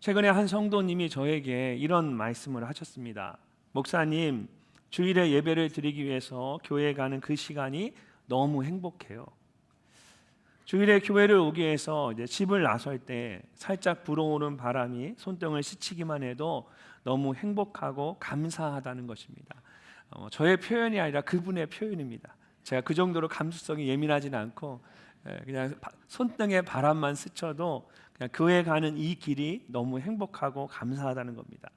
최근에 한 성도님이 저에게 이런 말씀을 하셨습니다. 목사님, 주일에 예배를 드리기 위해서 교회에 가는 그 시간이 너무 행복해요. 주일에 교회를 오기 위해서 이제 집을 나설 때 살짝 불어오는 바람이 손등을 스치기만 해도 너무 행복하고 감사하다는 것입니다. 저의 표현이 아니라 그분의 표현입니다. 제가 그 정도로 감수성이 예민하지는 않고 그냥 손등에 바람만 스쳐도 그냥 교회 가는 이 길이 너무 행복하고 감사하다는 겁니다.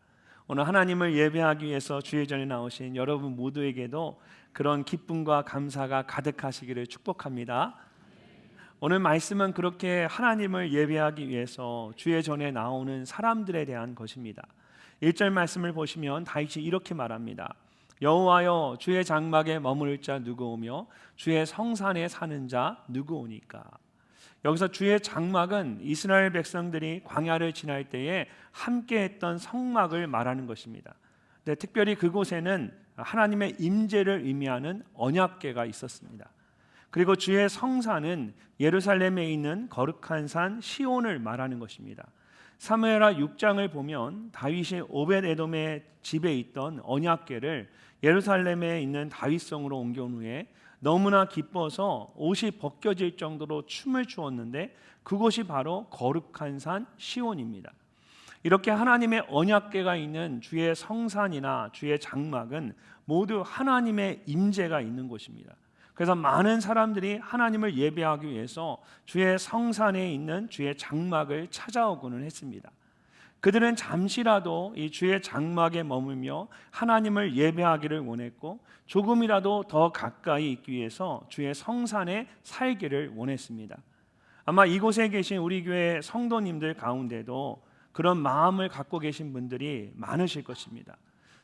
오늘 하나님을 예배하기 위해서 주의 전에 나오신 여러분 모두에게도 그런 기쁨과 감사가 가득하시기를 축복합니다. 오늘 말씀은 그렇게 하나님을 예배하기 위해서 주의 전에 나오는 사람들에 대한 것입니다. 1절 말씀을 보시면 다윗이 이렇게 말합니다. 여호와여, 주의 장막에 머무를 자 누구오며 주의 성산에 사는 자 누구오니까. 여기서 주의 장막은 이스라엘 백성들이 광야를 지날 때에 함께했던 성막을 말하는 것입니다. 근데 특별히 그곳에는 하나님의 임재를 의미하는 언약궤가 있었습니다. 그리고 주의 성산은 예루살렘에 있는 거룩한 산 시온을 말하는 것입니다. 사무엘하 6장을 보면 다윗이 오벳에돔의 집에 있던 언약궤를 예루살렘에 있는 다윗성으로 옮겨온 후에 너무나 기뻐서 옷이 벗겨질 정도로 춤을 추었는데 그곳이 바로 거룩한 산 시온입니다. 이렇게 하나님의 언약궤가 있는 주의 성산이나 주의 장막은 모두 하나님의 임재가 있는 곳입니다. 그래서 많은 사람들이 하나님을 예배하기 위해서 주의 성산에 있는 주의 장막을 찾아오고는 했습니다. 그들은 잠시라도 이 주의 장막에 머물며 하나님을 예배하기를 원했고 조금이라도 더 가까이 있기 위해서 주의 성산에 살기를 원했습니다. 아마 이곳에 계신 우리 교회 성도님들 가운데도 그런 마음을 갖고 계신 분들이 많으실 것입니다.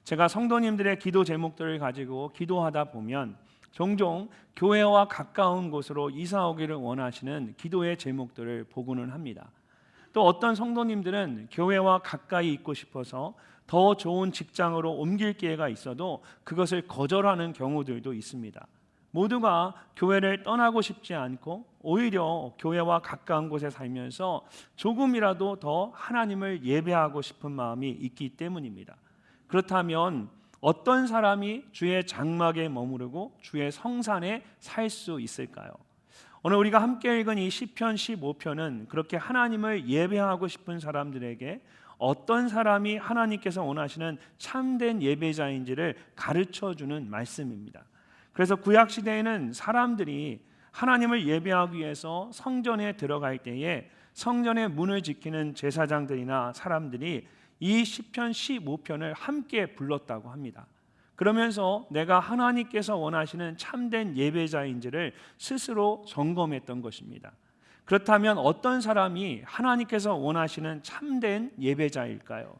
제가 성도님들의 기도 제목들을 가지고 기도하다 보면 종종 교회와 가까운 곳으로 이사 오기를 원하시는 기도의 제목들을 보고는 합니다. 또 어떤 성도님들은 교회와 가까이 있고 싶어서 더 좋은 직장으로 옮길 기회가 있어도 그것을 거절하는 경우들도 있습니다. 모두가 교회를 떠나고 싶지 않고 오히려 교회와 가까운 곳에 살면서 조금이라도 더 하나님을 예배하고 싶은 마음이 있기 때문입니다. 그렇다면 어떤 사람이 주의 장막에 머무르고 주의 성산에 살 수 있을까요? 오늘 우리가 함께 읽은 이 시편 15편은 그렇게 하나님을 예배하고 싶은 사람들에게 어떤 사람이 하나님께서 원하시는 참된 예배자인지를 가르쳐주는 말씀입니다. 그래서 구약시대에는 사람들이 하나님을 예배하기 위해서 성전에 들어갈 때에 성전의 문을 지키는 제사장들이나 사람들이 이 시편 15편을 함께 불렀다고 합니다. 그러면서 내가 하나님께서 원하시는 참된 예배자인지를 스스로 점검했던 것입니다. 그렇다면 어떤 사람이 하나님께서 원하시는 참된 예배자일까요?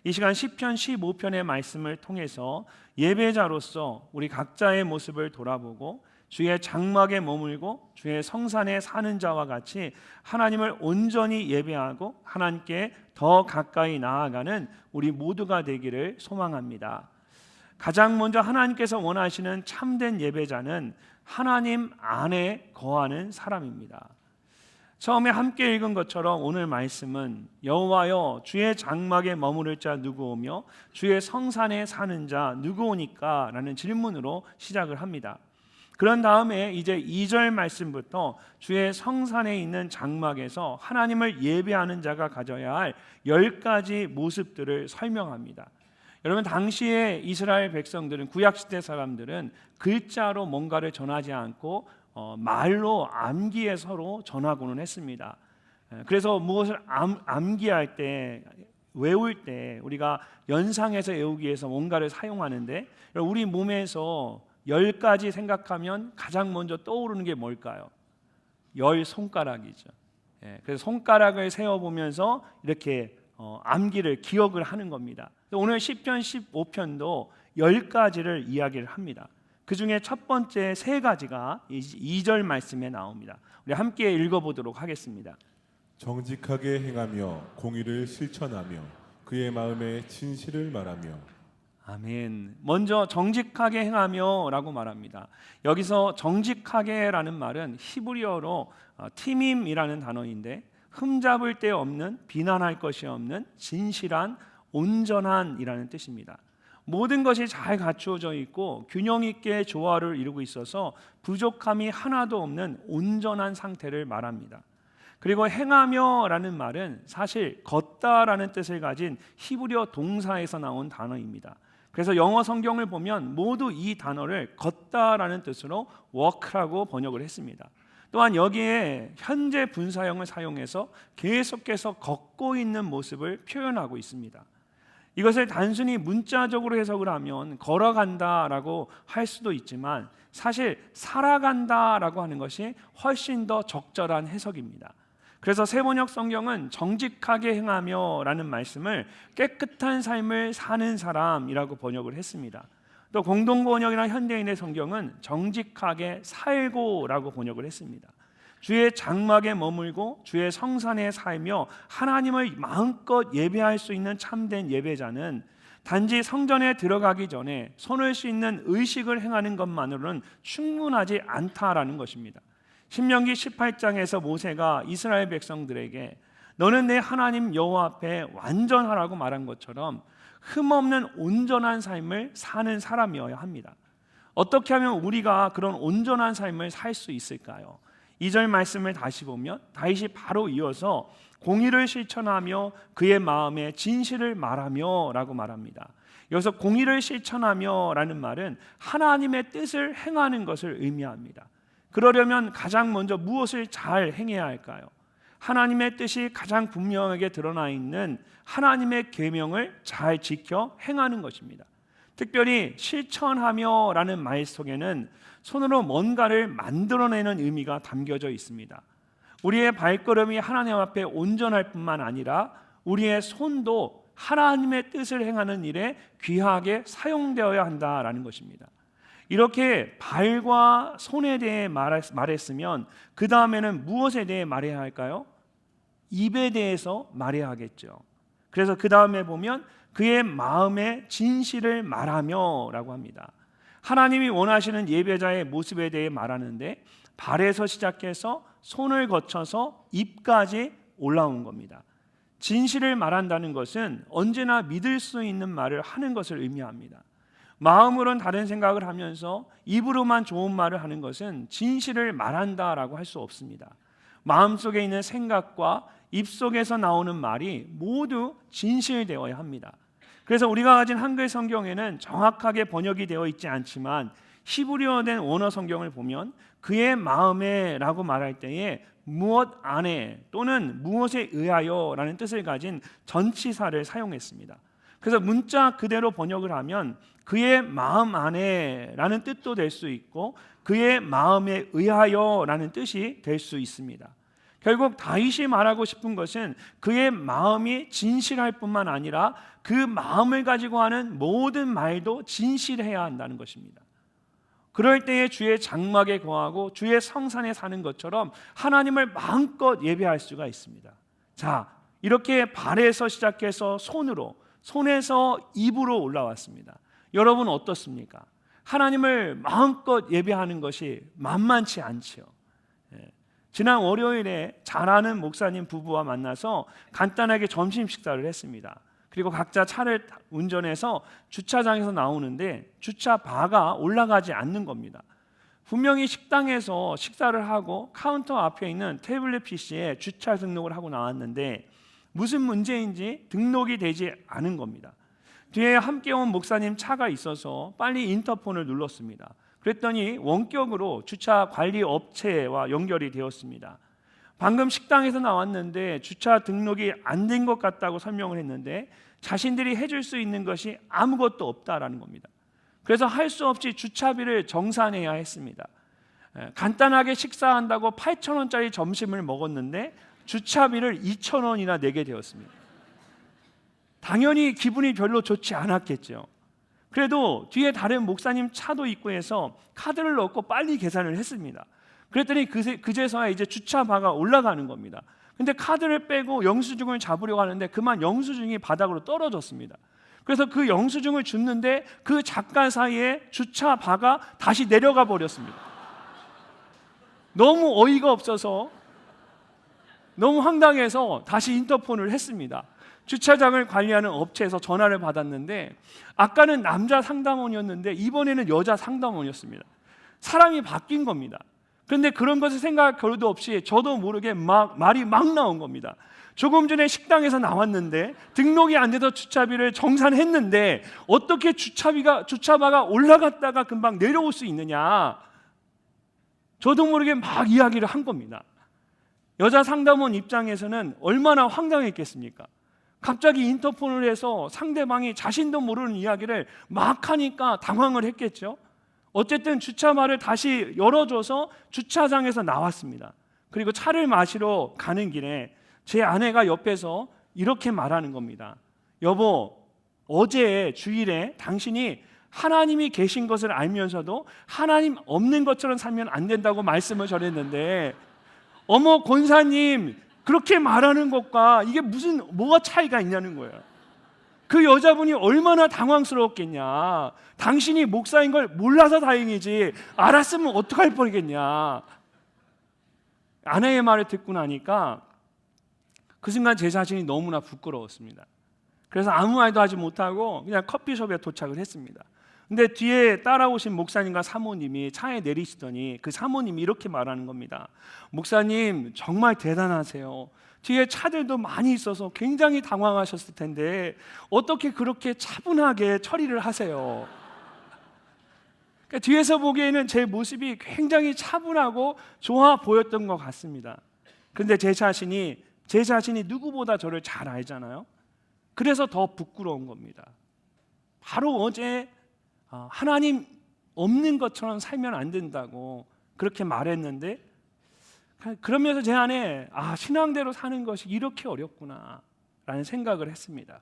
이 시간 시편 15편의 말씀을 통해서 예배자로서 우리 각자의 모습을 돌아보고 주의 장막에 머물고 주의 성산에 사는 자와 같이 하나님을 온전히 예배하고 하나님께 더 가까이 나아가는 우리 모두가 되기를 소망합니다. 가장 먼저 하나님께서 원하시는 참된 예배자는 하나님 안에 거하는 사람입니다. 처음에 함께 읽은 것처럼 오늘 말씀은 여호와여, 주의 장막에 머무를 자 누구오며 주의 성산에 사는 자 누구오니까? 라는 질문으로 시작을 합니다. 그런 다음에 이제 2절 말씀부터 주의 성산에 있는 장막에서 하나님을 예배하는 자가 가져야 할 10가지 모습들을 설명합니다. 여러분, 당시에 이스라엘 백성들은, 구약시대 사람들은 글자로 뭔가를 전하지 않고 말로 암기해 서로 전하고는 했습니다. 그래서 무엇을 암기할 때, 외울 때 우리가 연상해서 외우기 위해서 뭔가를 사용하는데 우리 몸에서 10가지 생각하면 가장 먼저 떠오르는 게 뭘까요? 10손가락이죠. 그래서 손가락을 세어보면서 이렇게 암기를, 기억을 하는 겁니다. 오늘 시편 15편도 10가지를 이야기를 합니다. 그 중에 첫 번째 3가지가 2절 말씀에 나옵니다. 우리 함께 읽어보도록 하겠습니다. 정직하게 행하며 공의를 실천하며 그의 마음에 진실을 말하며. 아멘. 먼저 정직하게 행하며 라고 말합니다. 여기서 정직하게 라는 말은 히브리어로 티밈이라는 단어인데 흠잡을 데 없는, 비난할 것이 없는, 진실한, 온전한이라는 뜻입니다. 모든 것이 잘 갖추어져 있고 균형 있게 조화를 이루고 있어서 부족함이 하나도 없는 온전한 상태를 말합니다. 그리고 행하며라는 말은 사실 걷다라는 뜻을 가진 히브리어 동사에서 나온 단어입니다. 그래서 영어 성경을 보면 모두 이 단어를 걷다라는 뜻으로 walk라고 번역을 했습니다. 또한 여기에 현재 분사형을 사용해서 계속해서 걷고 있는 모습을 표현하고 있습니다. 이것을 단순히 문자적으로 해석을 하면 걸어간다라고 할 수도 있지만 사실 살아간다라고 하는 것이 훨씬 더 적절한 해석입니다. 그래서 세번역 성경은 정직하게 행하며라는 말씀을 깨끗한 삶을 사는 사람이라고 번역을 했습니다. 또 공동번역이나 현대인의 성경은 정직하게 살고라고 번역을 했습니다. 주의 장막에 머물고 주의 성산에 살며 하나님을 마음껏 예배할 수 있는 참된 예배자는 단지 성전에 들어가기 전에 손을 씻는 의식을 행하는 것만으로는 충분하지 않다라는 것입니다. 신명기 18장에서 모세가 이스라엘 백성들에게 너는 내 하나님 여호와 앞에 완전하라고 말한 것처럼 흠없는 온전한 삶을 사는 사람이어야 합니다. 어떻게 하면 우리가 그런 온전한 삶을 살 수 있을까요? 2절 말씀을 다시 보면 다윗이 바로 이어서 공의를 실천하며 그의 마음에 진실을 말하며 라고 말합니다. 여기서 공의를 실천하며 라는 말은 하나님의 뜻을 행하는 것을 의미합니다. 그러려면 가장 먼저 무엇을 잘 행해야 할까요? 하나님의 뜻이 가장 분명하게 드러나 있는 하나님의 계명을 잘 지켜 행하는 것입니다. 특별히 실천하며 라는 말 속에는 손으로 뭔가를 만들어내는 의미가 담겨져 있습니다. 우리의 발걸음이 하나님 앞에 온전할 뿐만 아니라 우리의 손도 하나님의 뜻을 행하는 일에 귀하게 사용되어야 한다라는 것입니다. 이렇게 발과 손에 대해 말했으면 그 다음에는 무엇에 대해 말해야 할까요? 입에 대해서 말해야 하겠죠. 그래서 그 다음에 보면 그의 마음의 진실을 말하며 라고 합니다. 하나님이 원하시는 예배자의 모습에 대해 말하는데 발에서 시작해서 손을 거쳐서 입까지 올라온 겁니다. 진실을 말한다는 것은 언제나 믿을 수 있는 말을 하는 것을 의미합니다. 마음으로는 다른 생각을 하면서 입으로만 좋은 말을 하는 것은 진실을 말한다라고 할 수 없습니다. 마음속에 있는 생각과 입속에서 나오는 말이 모두 진실되어야 합니다. 그래서 우리가 가진 한글 성경에는 정확하게 번역이 되어 있지 않지만 히브리어된 원어 성경을 보면 그의 마음에 라고 말할 때에 무엇 안에 또는 무엇에 의하여 라는 뜻을 가진 전치사를 사용했습니다. 그래서 문자 그대로 번역을 하면 그의 마음 안에 라는 뜻도 될 수 있고 그의 마음에 의하여 라는 뜻이 될 수 있습니다. 결국 다윗이 말하고 싶은 것은 그의 마음이 진실할 뿐만 아니라 그 마음을 가지고 하는 모든 말도 진실해야 한다는 것입니다. 그럴 때에 주의 장막에 거하고 주의 성산에 사는 것처럼 하나님을 마음껏 예배할 수가 있습니다. 자, 이렇게 발에서 시작해서 손으로, 손에서 입으로 올라왔습니다. 여러분 어떻습니까? 하나님을 마음껏 예배하는 것이 만만치 않지요. 지난 월요일에 잘 아는 목사님 부부와 만나서 간단하게 점심 식사를 했습니다. 그리고 각자 차를 운전해서 주차장에서 나오는데 주차 바가 올라가지 않는 겁니다. 분명히 식당에서 식사를 하고 카운터 앞에 있는 태블릿 PC에 주차 등록을 하고 나왔는데 무슨 문제인지 등록이 되지 않은 겁니다. 뒤에 함께 온 목사님 차가 있어서 빨리 인터폰을 눌렀습니다. 그랬더니 원격으로 주차 관리 업체와 연결이 되었습니다. 방금 식당에서 나왔는데 주차 등록이 안 된 것 같다고 설명을 했는데 자신들이 해줄 수 있는 것이 아무것도 없다라는 겁니다. 그래서 할 수 없이 주차비를 정산해야 했습니다. 간단하게 식사한다고 8,000원짜리 점심을 먹었는데 주차비를 2,000원이나 내게 되었습니다. 당연히 기분이 별로 좋지 않았겠죠. 그래도 뒤에 다른 목사님 차도 있고 해서 카드를 넣고 빨리 계산을 했습니다. 그랬더니 그제서야 이제 주차바가 올라가는 겁니다. 근데 카드를 빼고 영수증을 잡으려고 하는데 그만 영수증이 바닥으로 떨어졌습니다. 그래서 그 영수증을 줬는데 그 잠깐 사이에 주차바가 다시 내려가 버렸습니다. 너무 어이가 없어서 너무 황당해서 다시 인터폰을 했습니다. 주차장을 관리하는 업체에서 전화를 받았는데 아까는 남자 상담원이었는데 이번에는 여자 상담원이었습니다. 사람이 바뀐 겁니다. 그런데 그런 것을 생각할 겨를도 없이 저도 모르게 말이 막 나온 겁니다. 조금 전에 식당에서 나왔는데 등록이 안 돼서 주차비를 정산했는데 어떻게 주차바가 올라갔다가 금방 내려올 수 있느냐. 저도 모르게 막 이야기를 한 겁니다. 여자 상담원 입장에서는 얼마나 황당했겠습니까? 갑자기 인터폰을 해서 상대방이 자신도 모르는 이야기를 막 하니까 당황을 했겠죠. 어쨌든 주차말을 다시 열어줘서 주차장에서 나왔습니다. 그리고 차를 마시러 가는 길에 제 아내가 옆에서 이렇게 말하는 겁니다. 여보, 어제 주일에 당신이 하나님이 계신 것을 알면서도 하나님 없는 것처럼 살면 안 된다고 말씀을 전했는데 어머 권사님 그렇게 말하는 것과 이게 뭐가 차이가 있냐는 거예요. 그 여자분이 얼마나 당황스러웠겠냐. 당신이 목사인 걸 몰라서 다행이지 알았으면 어떡할 뻔했겠냐. 아내의 말을 듣고 나니까 그 순간 제 자신이 너무나 부끄러웠습니다. 그래서 아무 말도 하지 못하고 그냥 커피숍에 도착을 했습니다. 근데 뒤에 따라오신 목사님과 사모님이 차에 내리시더니 그 사모님이 이렇게 말하는 겁니다. 목사님 정말 대단하세요. 뒤에 차들도 많이 있어서 굉장히 당황하셨을 텐데 어떻게 그렇게 차분하게 처리를 하세요? 그러니까 뒤에서 보기에는 제 모습이 굉장히 차분하고 좋아 보였던 것 같습니다. 그런데 제 자신이 누구보다 저를 잘 알잖아요. 그래서 더 부끄러운 겁니다. 바로 어제 하나님 없는 것처럼 살면 안 된다고 그렇게 말했는데 그러면서 제 안에 신앙대로 사는 것이 이렇게 어렵구나 라는 생각을 했습니다.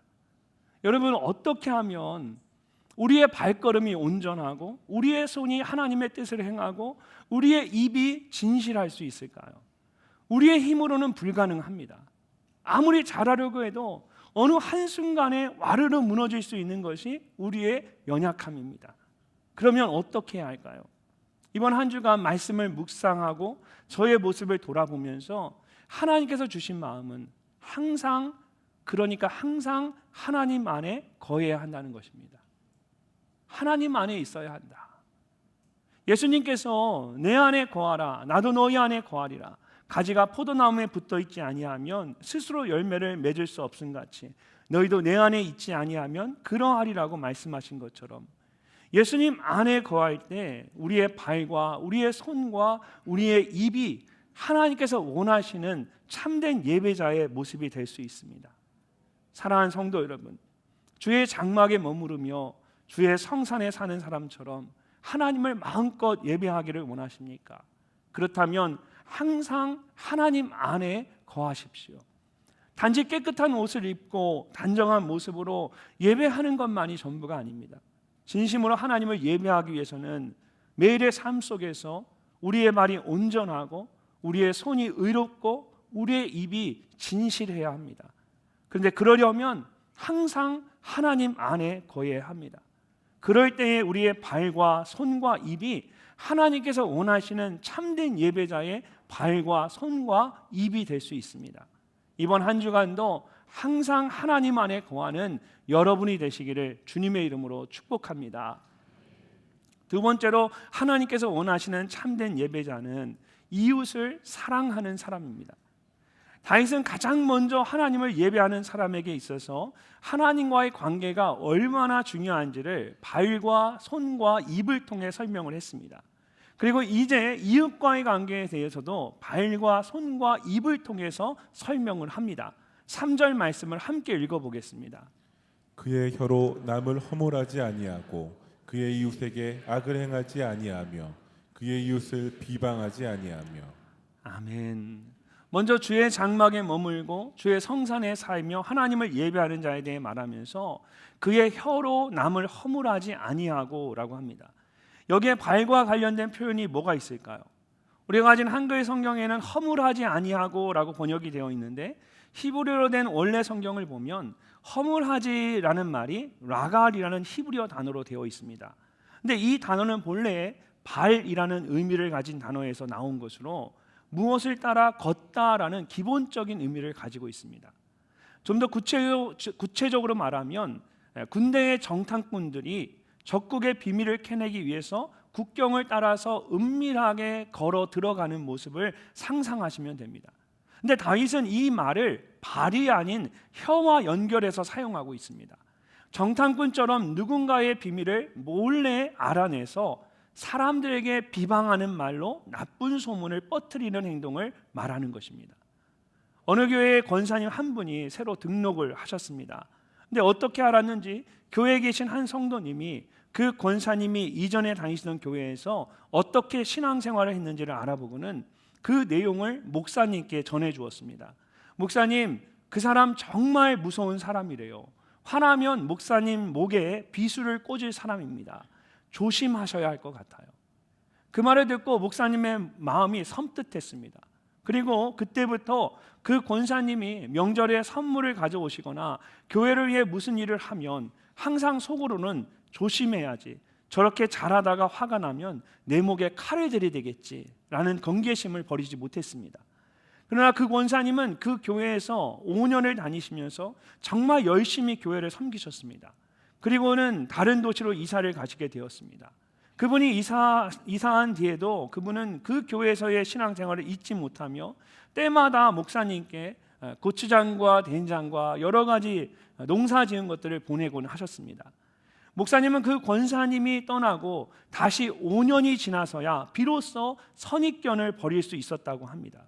여러분 어떻게 하면 우리의 발걸음이 온전하고 우리의 손이 하나님의 뜻을 행하고 우리의 입이 진실할 수 있을까요? 우리의 힘으로는 불가능합니다. 아무리 잘하려고 해도 어느 한순간에 와르르 무너질 수 있는 것이 우리의 연약함입니다. 그러면 어떻게 해야 할까요? 이번 한 주간 말씀을 묵상하고 저의 모습을 돌아보면서 하나님께서 주신 마음은 항상 하나님 안에 거해야 한다는 것입니다. 하나님 안에 있어야 한다. 예수님께서 내 안에 거하라 나도 너희 안에 거하리라. 가지가 포도나무에 붙어 있지 아니하면 스스로 열매를 맺을 수 없음같이 너희도 내 안에 있지 아니하면 그러하리라고 말씀하신 것처럼 예수님 안에 거할 때 우리의 발과 우리의 손과 우리의 입이 하나님께서 원하시는 참된 예배자의 모습이 될 수 있습니다. 사랑하는 성도 여러분, 주의 장막에 머무르며 주의 성산에 사는 사람처럼 하나님을 마음껏 예배하기를 원하십니까? 그렇다면 항상 하나님 안에 거하십시오. 단지 깨끗한 옷을 입고 단정한 모습으로 예배하는 것만이 전부가 아닙니다. 진심으로 하나님을 예배하기 위해서는 매일의 삶 속에서 우리의 말이 온전하고 우리의 손이 의롭고 우리의 입이 진실해야 합니다. 그런데 그러려면 항상 하나님 안에 거해야 합니다. 그럴 때에 우리의 발과 손과 입이 하나님께서 원하시는 참된 예배자의 발과 손과 입이 될 수 있습니다. 이번 한 주간도 항상 하나님 안에 거하는 여러분이 되시기를 주님의 이름으로 축복합니다. 두 번째로 하나님께서 원하시는 참된 예배자는 이웃을 사랑하는 사람입니다. 다윗은 가장 먼저 하나님을 예배하는 사람에게 있어서 하나님과의 관계가 얼마나 중요한지를 발과 손과 입을 통해 설명을 했습니다. 그리고 이제 이웃과의 관계에 대해서도 발과 손과 입을 통해서 설명을 합니다. 3절 말씀을 함께 읽어보겠습니다. 그의 혀로 남을 허물하지 아니하고 그의 이웃에게 악을 행하지 아니하며 그의 이웃을 비방하지 아니하며. 아멘. 먼저 주의 장막에 머물고 주의 성산에 살며 하나님을 예배하는 자에 대해 말하면서 그의 혀로 남을 허물하지 아니하고 라고 합니다. 여기에 발과 관련된 표현이 뭐가 있을까요? 우리가 가진 한글 성경에는 허물하지 아니하고 라고 번역이 되어 있는데 히브리어로 된 원래 성경을 보면 허물하지라는 말이 라갈이라는 히브리어 단어로 되어 있습니다. 근데 이 단어는 본래 발이라는 의미를 가진 단어에서 나온 것으로 무엇을 따라 걷다라는 기본적인 의미를 가지고 있습니다. 좀 더 구체적으로 말하면 군대의 정탐꾼들이 적국의 비밀을 캐내기 위해서 국경을 따라서 은밀하게 걸어 들어가는 모습을 상상하시면 됩니다. 근데 다윗은 이 말을 발이 아닌 혀와 연결해서 사용하고 있습니다. 정탐꾼처럼 누군가의 비밀을 몰래 알아내서 사람들에게 비방하는 말로 나쁜 소문을 퍼뜨리는 행동을 말하는 것입니다. 어느 교회의 권사님 한 분이 새로 등록을 하셨습니다. 근데 어떻게 알았는지 교회에 계신 한 성도님이 그 권사님이 이전에 다니시던 교회에서 어떻게 신앙생활을 했는지를 알아보고는 그 내용을 목사님께 전해 주었습니다. 목사님, 그 사람 정말 무서운 사람이래요. 화나면 목사님 목에 비수를 꽂을 사람입니다. 조심하셔야 할 것 같아요. 그 말을 듣고 목사님의 마음이 섬뜩했습니다. 그리고 그때부터 그 권사님이 명절에 선물을 가져오시거나 교회를 위해 무슨 일을 하면 항상 속으로는 조심해야지, 저렇게 잘하다가 화가 나면 내 목에 칼을 들이대겠지라는 경계심을 버리지 못했습니다. 그러나 그 권사님은 그 교회에서 5년을 다니시면서 정말 열심히 교회를 섬기셨습니다. 그리고는 다른 도시로 이사를 가시게 되었습니다. 그분이 이사한 뒤에도 그분은 그 교회에서의 신앙생활을 잊지 못하며 때마다 목사님께 고추장과 된장과 여러 가지 농사 지은 것들을 보내곤 하셨습니다. 목사님은 그 권사님이 떠나고 다시 5년이 지나서야 비로소 선입견을 버릴 수 있었다고 합니다.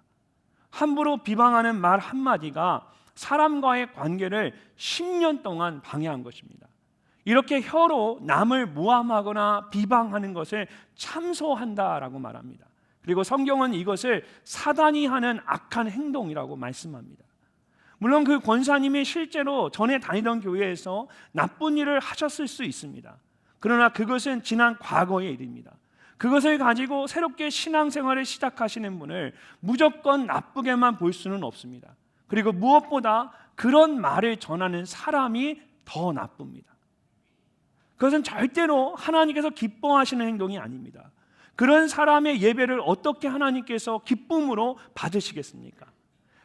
함부로 비방하는 말 한마디가 사람과의 관계를 10년 동안 방해한 것입니다. 이렇게 혀로 남을 모함하거나 비방하는 것을 참소한다라고 말합니다. 그리고 성경은 이것을 사단이 하는 악한 행동이라고 말씀합니다. 물론 그 권사님이 실제로 전에 다니던 교회에서 나쁜 일을 하셨을 수 있습니다. 그러나 그것은 지난 과거의 일입니다. 그것을 가지고 새롭게 신앙생활을 시작하시는 분을 무조건 나쁘게만 볼 수는 없습니다. 그리고 무엇보다 그런 말을 전하는 사람이 더 나쁩니다. 그것은 절대로 하나님께서 기뻐하시는 행동이 아닙니다. 그런 사람의 예배를 어떻게 하나님께서 기쁨으로 받으시겠습니까?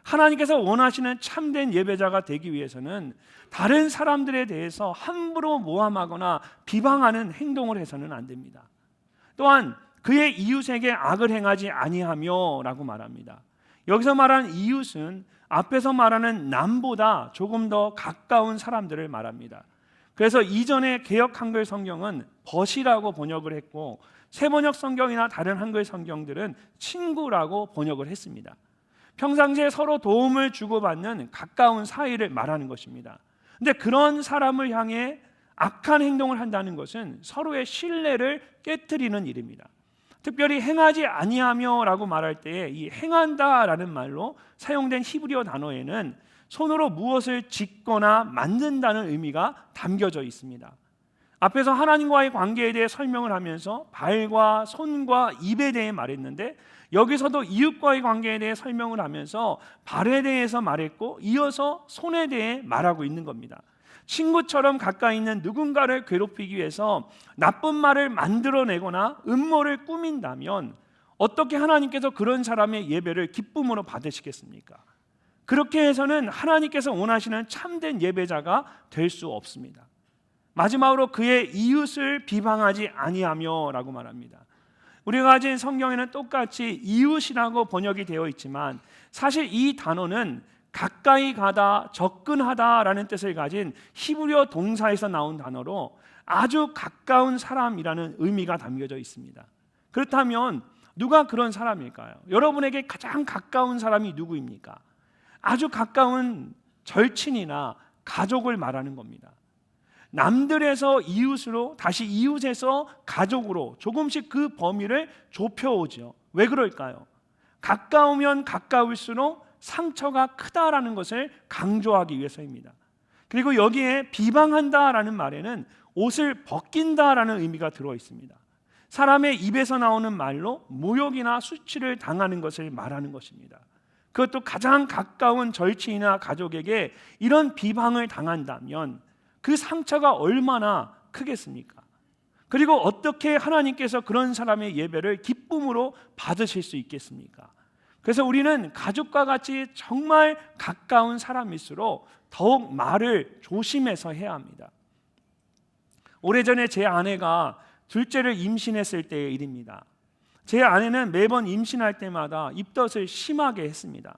하나님께서 원하시는 참된 예배자가 되기 위해서는 다른 사람들에 대해서 함부로 모함하거나 비방하는 행동을 해서는 안 됩니다. 또한 그의 이웃에게 악을 행하지 아니하며 라고 말합니다. 여기서 말하는 이웃은 앞에서 말하는 남보다 조금 더 가까운 사람들을 말합니다. 그래서 이전에 개역 한글 성경은 벗이라고 번역을 했고 새번역 성경이나 다른 한글 성경들은 친구라고 번역을 했습니다. 평상시에 서로 도움을 주고받는 가까운 사이를 말하는 것입니다. 그런데 그런 사람을 향해 악한 행동을 한다는 것은 서로의 신뢰를 깨트리는 일입니다. 특별히 행하지 아니하며라고 말할 때 이 행한다라는 말로 사용된 히브리어 단어에는 손으로 무엇을 짓거나 만든다는 의미가 담겨져 있습니다. 앞에서 하나님과의 관계에 대해 설명을 하면서 발과 손과 입에 대해 말했는데 여기서도 이웃과의 관계에 대해 설명을 하면서 발에 대해서 말했고 이어서 손에 대해 말하고 있는 겁니다. 친구처럼 가까이 있는 누군가를 괴롭히기 위해서 나쁜 말을 만들어내거나 음모를 꾸민다면 어떻게 하나님께서 그런 사람의 예배를 기쁨으로 받으시겠습니까? 그렇게 해서는 하나님께서 원하시는 참된 예배자가 될 수 없습니다. 마지막으로 그의 이웃을 비방하지 아니하며 라고 말합니다. 우리가 가진 성경에는 똑같이 이웃이라고 번역이 되어 있지만 사실 이 단어는 가까이 가다, 접근하다라는 뜻을 가진 히브리어 동사에서 나온 단어로 아주 가까운 사람이라는 의미가 담겨져 있습니다. 그렇다면 누가 그런 사람일까요? 여러분에게 가장 가까운 사람이 누구입니까? 아주 가까운 절친이나 가족을 말하는 겁니다. 남들에서 이웃으로 다시 이웃에서 가족으로 조금씩 그 범위를 좁혀오죠. 왜 그럴까요? 가까우면 가까울수록 상처가 크다라는 것을 강조하기 위해서입니다. 그리고 여기에 비방한다라는 말에는 옷을 벗긴다라는 의미가 들어 있습니다. 사람의 입에서 나오는 말로 모욕이나 수치를 당하는 것을 말하는 것입니다. 그것도 가장 가까운 절친이나 가족에게 이런 비방을 당한다면 그 상처가 얼마나 크겠습니까? 그리고 어떻게 하나님께서 그런 사람의 예배를 기쁨으로 받으실 수 있겠습니까? 그래서 우리는 가족과 같이 정말 가까운 사람일수록 더욱 말을 조심해서 해야 합니다. 오래전에 제 아내가 둘째를 임신했을 때의 일입니다. 제 아내는 매번 임신할 때마다 입덧을 심하게 했습니다.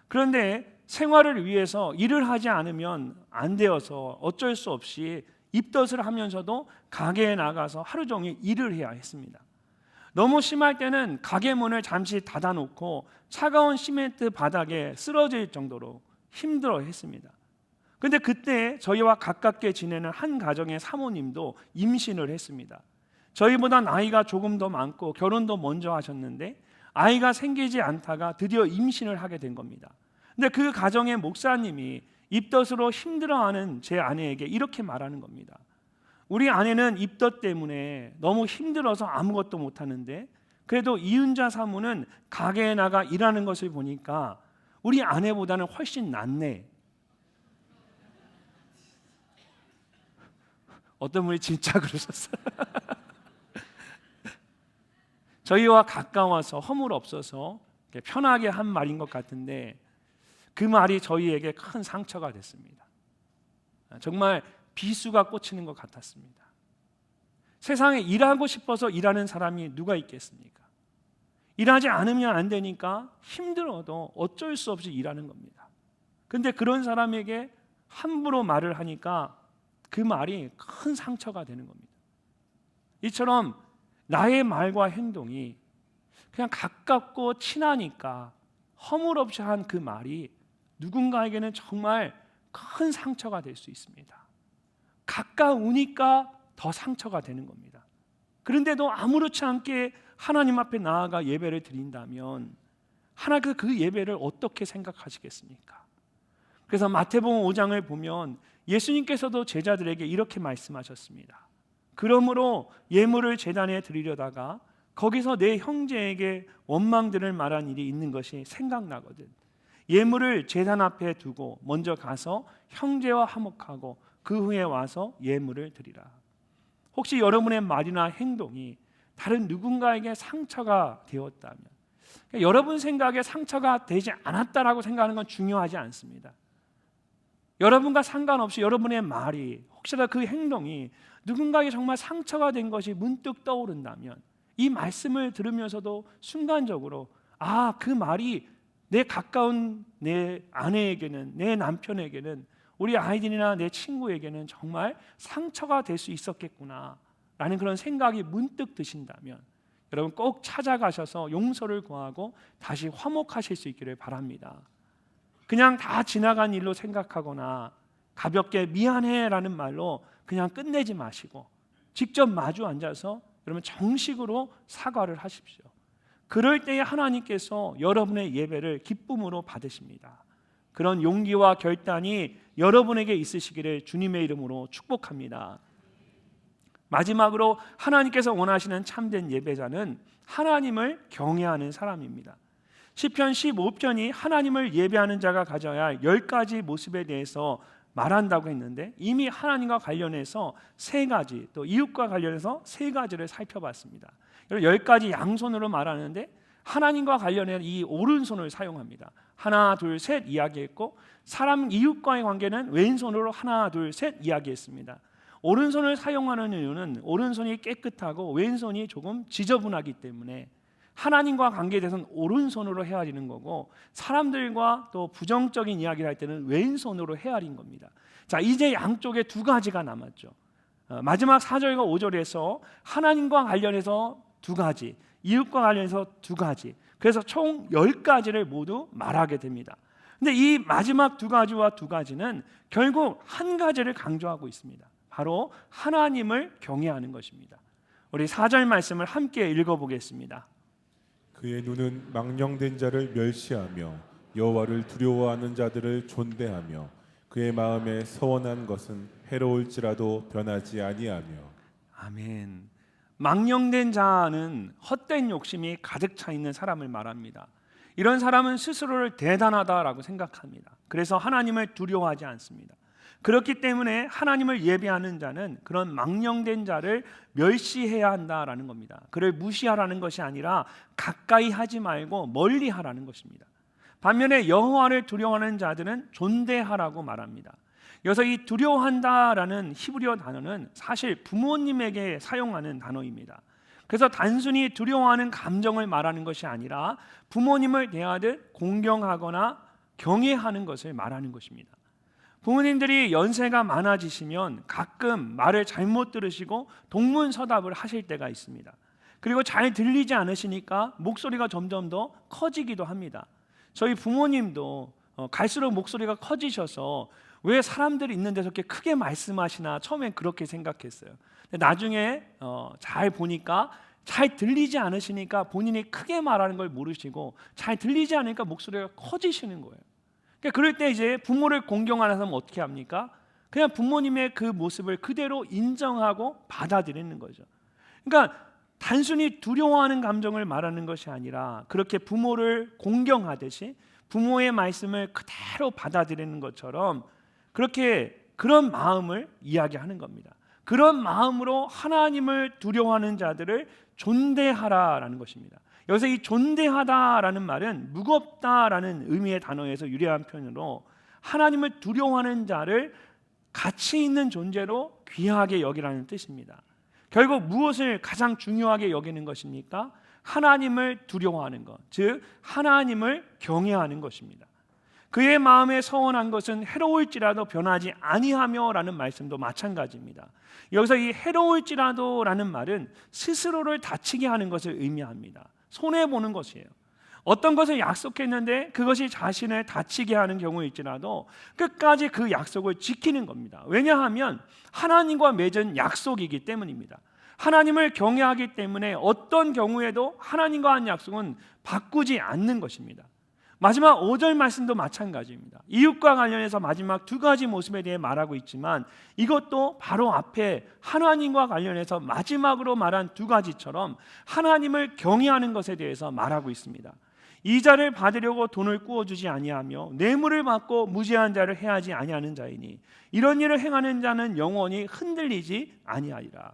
그런데 생활을 위해서 일을 하지 않으면 안 되어서 어쩔 수 없이 입덧을 하면서도 가게에 나가서 하루 종일 일을 해야 했습니다. 너무 심할 때는 가게 문을 잠시 닫아놓고 차가운 시멘트 바닥에 쓰러질 정도로 힘들어 했습니다. 근데 그때 저희와 가깝게 지내는 한 가정의 사모님도 임신을 했습니다. 저희보다 나이가 조금 더 많고 결혼도 먼저 하셨는데 아이가 생기지 않다가 드디어 임신을 하게 된 겁니다. 근데 그 가정의 목사님이 입덧으로 힘들어하는 제 아내에게 이렇게 말하는 겁니다. 우리 아내는 입덧 때문에 너무 힘들어서 아무것도 못하는데 그래도 이윤자 사모는 가게에 나가 일하는 것을 보니까 우리 아내보다는 훨씬 낫네. 어떤 분이 진짜 그러셨어요. 저희와 가까워서 허물 없어서 편하게 한 말인 것 같은데 그 말이 저희에게 큰 상처가 됐습니다. 정말 비수가 꽂히는 것 같았습니다. 세상에 일하고 싶어서 일하는 사람이 누가 있겠습니까? 일하지 않으면 안 되니까 힘들어도 어쩔 수 없이 일하는 겁니다. 그런데 그런 사람에게 함부로 말을 하니까 그 말이 큰 상처가 되는 겁니다. 이처럼 나의 말과 행동이 그냥 가깝고 친하니까 허물없이 한 그 말이 누군가에게는 정말 큰 상처가 될 수 있습니다. 가까우니까 더 상처가 되는 겁니다. 그런데도 아무렇지 않게 하나님 앞에 나아가 예배를 드린다면 하나님께서 그 예배를 어떻게 생각하시겠습니까? 그래서 마태복음 5장을 보면 예수님께서도 제자들에게 이렇게 말씀하셨습니다. 그러므로 예물을 제단에 드리려다가 거기서 내 형제에게 원망들을 말한 일이 있는 것이 생각나거든. 예물을 제단 앞에 두고 먼저 가서 형제와 화목하고 그 후에 와서 예물을 드리라. 혹시 여러분의 말이나 행동이 다른 누군가에게 상처가 되었다면 여러분 생각에 상처가 되지 않았다라고 생각하는 건 중요하지 않습니다. 여러분과 상관없이 여러분의 말이 혹시라도 그 행동이 누군가에게 정말 상처가 된 것이 문득 떠오른다면 이 말씀을 들으면서도 순간적으로 그 말이 내 가까운 내 아내에게는 내 남편에게는 우리 아이들이나 내 친구에게는 정말 상처가 될 수 있었겠구나 라는 그런 생각이 문득 드신다면 여러분 꼭 찾아가셔서 용서를 구하고 다시 화목하실 수 있기를 바랍니다. 그냥 다 지나간 일로 생각하거나 가볍게 미안해라는 말로 그냥 끝내지 마시고 직접 마주 앉아서 여러분 정식으로 사과를 하십시오. 그럴 때에 하나님께서 여러분의 예배를 기쁨으로 받으십니다. 그런 용기와 결단이 여러분에게 있으시기를 주님의 이름으로 축복합니다. 마지막으로 하나님께서 원하시는 참된 예배자는 하나님을 경외하는 사람입니다. 시편 15편이 하나님을 예배하는 자가 가져야 할 10가지 모습에 대해서 말한다고 했는데 이미 하나님과 관련해서 3가지 또 이웃과 관련해서 3가지를 살펴봤습니다. 10가지 양손으로 말하는데 하나님과 관련해서 이 오른손을 사용합니다. 하나 둘 셋 이야기했고 사람 이웃과의 관계는 왼손으로 하나 둘 셋 이야기했습니다. 오른손을 사용하는 이유는 오른손이 깨끗하고 왼손이 조금 지저분하기 때문에 하나님과 관계에 대해서는 오른손으로 헤아리는 거고 사람들과 또 부정적인 이야기를 할 때는 왼손으로 헤아린 겁니다. 자, 이제 양쪽에 2가지가 남았죠. 마지막 4절과 5절에서 하나님과 관련해서 2가지, 이웃과 관련해서 2가지, 그래서 총 10가지를 모두 말하게 됩니다. 근데 이 마지막 2가지와 2가지는 결국 한 가지를 강조하고 있습니다. 바로 하나님을 경외하는 것입니다. 우리 4절 말씀을 함께 읽어보겠습니다. 그의 눈은 망령된 자를 멸시하며 여호와를 두려워하는 자들을 존대하며 그의 마음에 서원한 것은 해로울지라도 변하지 아니하며. 아멘. 망령된 자는 헛된 욕심이 가득 차 있는 사람을 말합니다. 이런 사람은 스스로를 대단하다라고 생각합니다. 그래서 하나님을 두려워하지 않습니다. 그렇기 때문에 하나님을 예배하는 자는 그런 망령된 자를 멸시해야 한다라는 겁니다. 그를 무시하라는 것이 아니라 가까이 하지 말고 멀리 하라는 것입니다. 반면에 여호와를 두려워하는 자들은 존대하라고 말합니다. 여기서 이 두려워한다라는 히브리어 단어는 사실 부모님에게 사용하는 단어입니다. 그래서 단순히 두려워하는 감정을 말하는 것이 아니라 부모님을 대하듯 공경하거나 경외하는 것을 말하는 것입니다. 부모님들이 연세가 많아지시면 가끔 말을 잘못 들으시고 동문서답을 하실 때가 있습니다. 그리고 잘 들리지 않으시니까 목소리가 점점 더 커지기도 합니다. 저희 부모님도 갈수록 목소리가 커지셔서 왜 사람들이 있는 데서 그렇게 크게 말씀하시나 처음엔 그렇게 생각했어요. 근데 나중에 잘 보니까 잘 들리지 않으시니까 본인이 크게 말하는 걸 모르시고 잘 들리지 않으니까 목소리가 커지시는 거예요. 그러니까 그럴 때 이제 부모를 공경하는 사람은 어떻게 합니까? 그냥 부모님의 그 모습을 그대로 인정하고 받아들이는 거죠. 그러니까 단순히 두려워하는 감정을 말하는 것이 아니라 그렇게 부모를 공경하듯이 부모의 말씀을 그대로 받아들이는 것처럼 그런 마음을 이야기하는 겁니다. 그런 마음으로 하나님을 두려워하는 자들을 존대하라라는 것입니다. 여기서 이 존대하다라는 말은 무겁다라는 의미의 단어에서 유래한 표현으로 하나님을 두려워하는 자를 가치 있는 존재로 귀하게 여기라는 뜻입니다. 결국 무엇을 가장 중요하게 여기는 것입니까? 하나님을 두려워하는 것, 즉 하나님을 경외하는 것입니다. 그의 마음에 서원한 것은 해로울지라도 변하지 아니하며라는 말씀도 마찬가지입니다. 여기서 이 해로울지라도라는 말은 스스로를 다치게 하는 것을 의미합니다. 손해보는 것이에요. 어떤 것을 약속했는데 그것이 자신을 다치게 하는 경우일지라도 끝까지 그 약속을 지키는 겁니다. 왜냐하면 하나님과 맺은 약속이기 때문입니다. 하나님을 경외하기 때문에 어떤 경우에도 하나님과 한 약속은 바꾸지 않는 것입니다. 마지막 5절 말씀도 마찬가지입니다. 이웃과 관련해서 마지막 두 가지 모습에 대해 말하고 있지만 이것도 바로 앞에 하나님과 관련해서 마지막으로 말한 두 가지처럼 하나님을 경외하는 것에 대해서 말하고 있습니다. 이자를 받으려고 돈을 꾸어주지 아니하며 뇌물을 받고 무죄한 자를 해하지 아니하는 자이니 이런 일을 행하는 자는 영원히 흔들리지 아니하리라.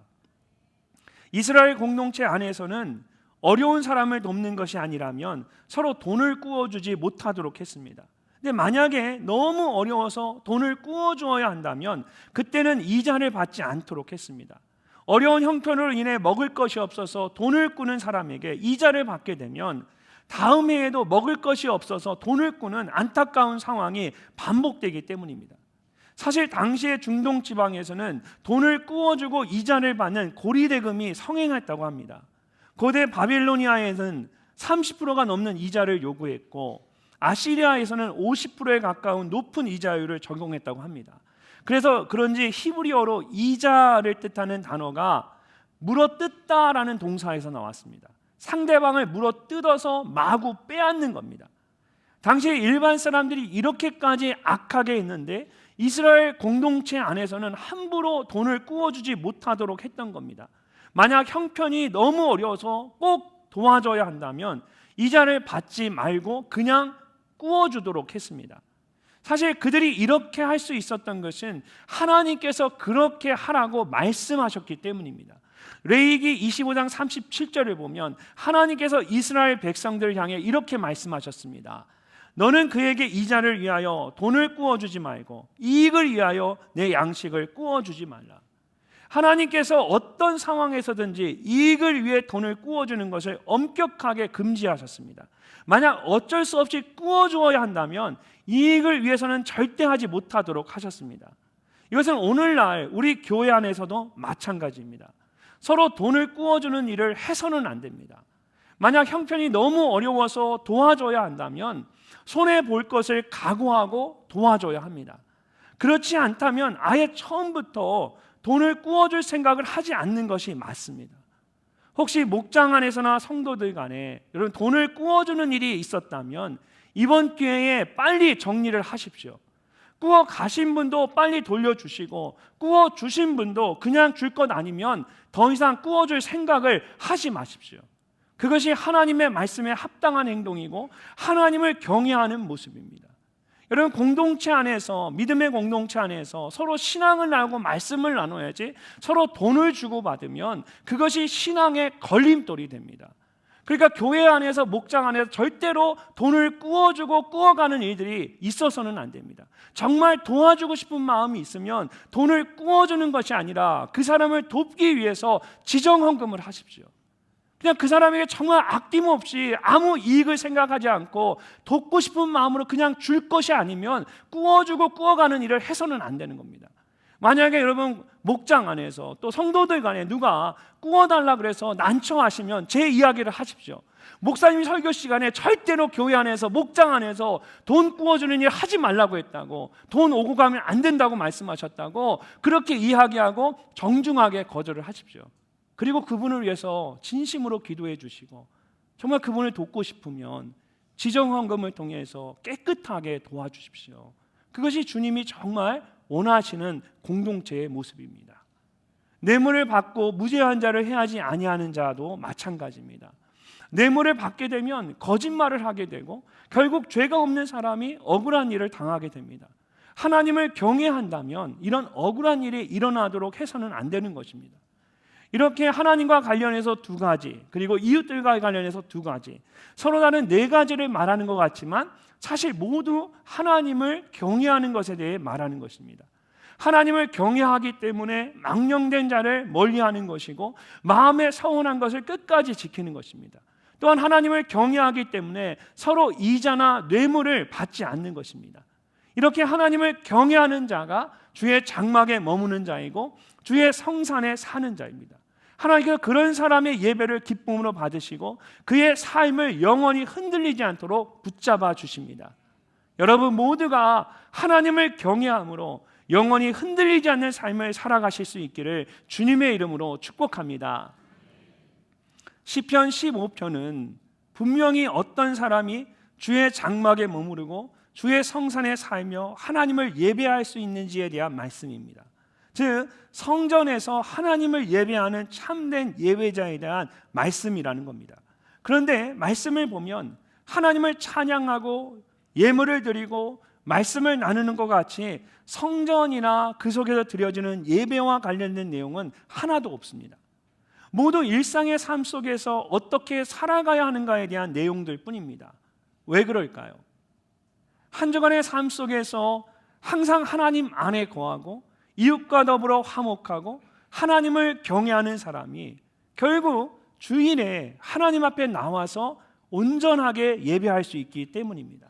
이스라엘 공동체 안에서는 어려운 사람을 돕는 것이 아니라면 서로 돈을 꾸어주지 못하도록 했습니다. 근데 만약에 너무 어려워서 돈을 꾸어주어야 한다면 그때는 이자를 받지 않도록 했습니다. 어려운 형편으로 인해 먹을 것이 없어서 돈을 꾸는 사람에게 이자를 받게 되면 다음 해에도 먹을 것이 없어서 돈을 꾸는 안타까운 상황이 반복되기 때문입니다. 사실 당시의 중동 지방에서는 돈을 꾸어주고 이자를 받는 고리대금이 성행했다고 합니다. 고대 바빌로니아에서는 30%가 넘는 이자를 요구했고 아시리아에서는 50%에 가까운 높은 이자율을 적용했다고 합니다. 그래서 그런지 히브리어로 이자를 뜻하는 단어가 물어뜯다라는 동사에서 나왔습니다. 상대방을 물어뜯어서 마구 빼앗는 겁니다. 당시 일반 사람들이 이렇게까지 악하게 했는데 이스라엘 공동체 안에서는 함부로 돈을 꾸어주지 못하도록 했던 겁니다. 만약 형편이 너무 어려워서 꼭 도와줘야 한다면 이자를 받지 말고 그냥 꾸어주도록 했습니다. 사실 그들이 이렇게 할 수 있었던 것은 하나님께서 그렇게 하라고 말씀하셨기 때문입니다. 레위기 25장 37절을 보면 하나님께서 이스라엘 백성들을 향해 이렇게 말씀하셨습니다. 너는 그에게 이자를 위하여 돈을 꾸어주지 말고 이익을 위하여 내 양식을 꾸어주지 말라. 하나님께서 어떤 상황에서든지 이익을 위해 돈을 꾸어주는 것을 엄격하게 금지하셨습니다. 만약 어쩔 수 없이 꾸어주어야 한다면 이익을 위해서는 절대 하지 못하도록 하셨습니다. 이것은 오늘날 우리 교회 안에서도 마찬가지입니다. 서로 돈을 꾸어주는 일을 해서는 안 됩니다. 만약 형편이 너무 어려워서 도와줘야 한다면 손해볼 것을 각오하고 도와줘야 합니다. 그렇지 않다면 아예 처음부터 돈을 꾸어줄 생각을 하지 않는 것이 맞습니다. 혹시 목장 안에서나 성도들 간에 여러분 돈을 꾸어주는 일이 있었다면 이번 기회에 빨리 정리를 하십시오. 꾸어 가신 분도 빨리 돌려주시고 꾸어 주신 분도 그냥 줄 것 아니면 더 이상 꾸어줄 생각을 하지 마십시오. 그것이 하나님의 말씀에 합당한 행동이고 하나님을 경외하는 모습입니다. 여러분, 공동체 안에서, 믿음의 공동체 안에서 서로 신앙을 나누고 말씀을 나눠야지 서로 돈을 주고받으면 그것이 신앙의 걸림돌이 됩니다. 그러니까 교회 안에서, 목장 안에서 절대로 돈을 꾸어주고 꾸어가는 일들이 있어서는 안 됩니다. 정말 도와주고 싶은 마음이 있으면 돈을 꾸어주는 것이 아니라 그 사람을 돕기 위해서 지정헌금을 하십시오. 그냥 그 사람에게 정말 아낌없이 아무 이익을 생각하지 않고 돕고 싶은 마음으로 그냥 줄 것이 아니면 꾸어주고 꾸어가는 일을 해서는 안 되는 겁니다. 만약에 여러분 목장 안에서 또 성도들 간에 누가 꾸어달라 그래서 난처하시면 제 이야기를 하십시오. 목사님이 설교 시간에 절대로 교회 안에서, 목장 안에서 돈 꾸어주는 일 하지 말라고 했다고, 돈 오고 가면 안 된다고 말씀하셨다고 그렇게 이야기하고 정중하게 거절을 하십시오. 그리고 그분을 위해서 진심으로 기도해 주시고 정말 그분을 돕고 싶으면 지정헌금을 통해서 깨끗하게 도와주십시오. 그것이 주님이 정말 원하시는 공동체의 모습입니다. 뇌물을 받고 무죄한 자를 해하지 아니하는 자도 마찬가지입니다. 뇌물을 받게 되면 거짓말을 하게 되고 결국 죄가 없는 사람이 억울한 일을 당하게 됩니다. 하나님을 경외한다면 이런 억울한 일이 일어나도록 해서는 안 되는 것입니다. 이렇게 하나님과 관련해서 두 가지, 그리고 이웃들과 관련해서 두 가지, 서로 다른 네 가지를 말하는 것 같지만 사실 모두 하나님을 경외하는 것에 대해 말하는 것입니다. 하나님을 경외하기 때문에 망령된 자를 멀리하는 것이고 마음에 서운한 것을 끝까지 지키는 것입니다. 또한 하나님을 경외하기 때문에 서로 이자나 뇌물을 받지 않는 것입니다. 이렇게 하나님을 경외하는 자가 주의 장막에 머무는 자이고 주의 성산에 사는 자입니다. 하나님께서 그런 사람의 예배를 기쁨으로 받으시고 그의 삶을 영원히 흔들리지 않도록 붙잡아 주십니다. 여러분 모두가 하나님을 경외함으로 영원히 흔들리지 않는 삶을 살아가실 수 있기를 주님의 이름으로 축복합니다. 시편 15편은 분명히 어떤 사람이 주의 장막에 머무르고 주의 성산에 살며 하나님을 예배할 수 있는지에 대한 말씀입니다. 즉 성전에서 하나님을 예배하는 참된 예배자에 대한 말씀이라는 겁니다. 그런데 말씀을 보면 하나님을 찬양하고 예물을 드리고 말씀을 나누는 것 같이 성전이나 그 속에서 드려지는 예배와 관련된 내용은 하나도 없습니다. 모두 일상의 삶 속에서 어떻게 살아가야 하는가에 대한 내용들 뿐입니다. 왜 그럴까요? 한 주간의 삶 속에서 항상 하나님 안에 거하고 이웃과 더불어 화목하고 하나님을 경외하는 사람이 결국 주일에 하나님 앞에 나와서 온전하게 예배할 수 있기 때문입니다.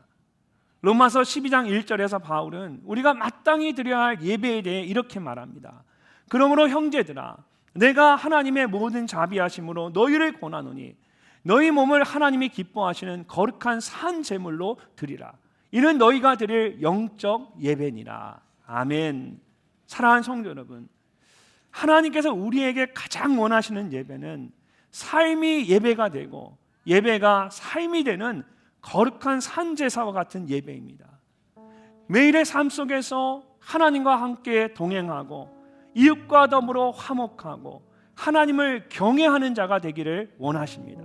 로마서 12장 1절에서 바울은 우리가 마땅히 드려야 할 예배에 대해 이렇게 말합니다. 그러므로 형제들아, 내가 하나님의 모든 자비하심으로 너희를 권하노니 너희 몸을 하나님이 기뻐하시는 거룩한 산 제물로 드리라. 이는 너희가 드릴 영적 예배니라. 아멘. 사랑하는 성도 여러분, 하나님께서 우리에게 가장 원하시는 예배는 삶이 예배가 되고 예배가 삶이 되는 거룩한 산제사와 같은 예배입니다. 매일의 삶 속에서 하나님과 함께 동행하고 이웃과 더불어 화목하고 하나님을 경외하는 자가 되기를 원하십니다.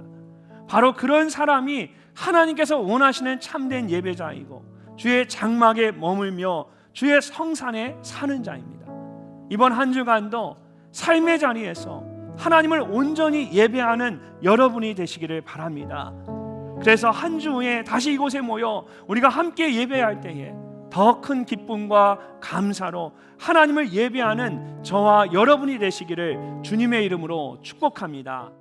바로 그런 사람이 하나님께서 원하시는 참된 예배자이고 주의 장막에 머물며 주의 성산에 사는 자입니다. 이번 한 주간도 삶의 자리에서 하나님을 온전히 예배하는 여러분이 되시기를 바랍니다. 그래서 한 주 후에 다시 이곳에 모여 우리가 함께 예배할 때에 더 큰 기쁨과 감사로 하나님을 예배하는 저와 여러분이 되시기를 주님의 이름으로 축복합니다.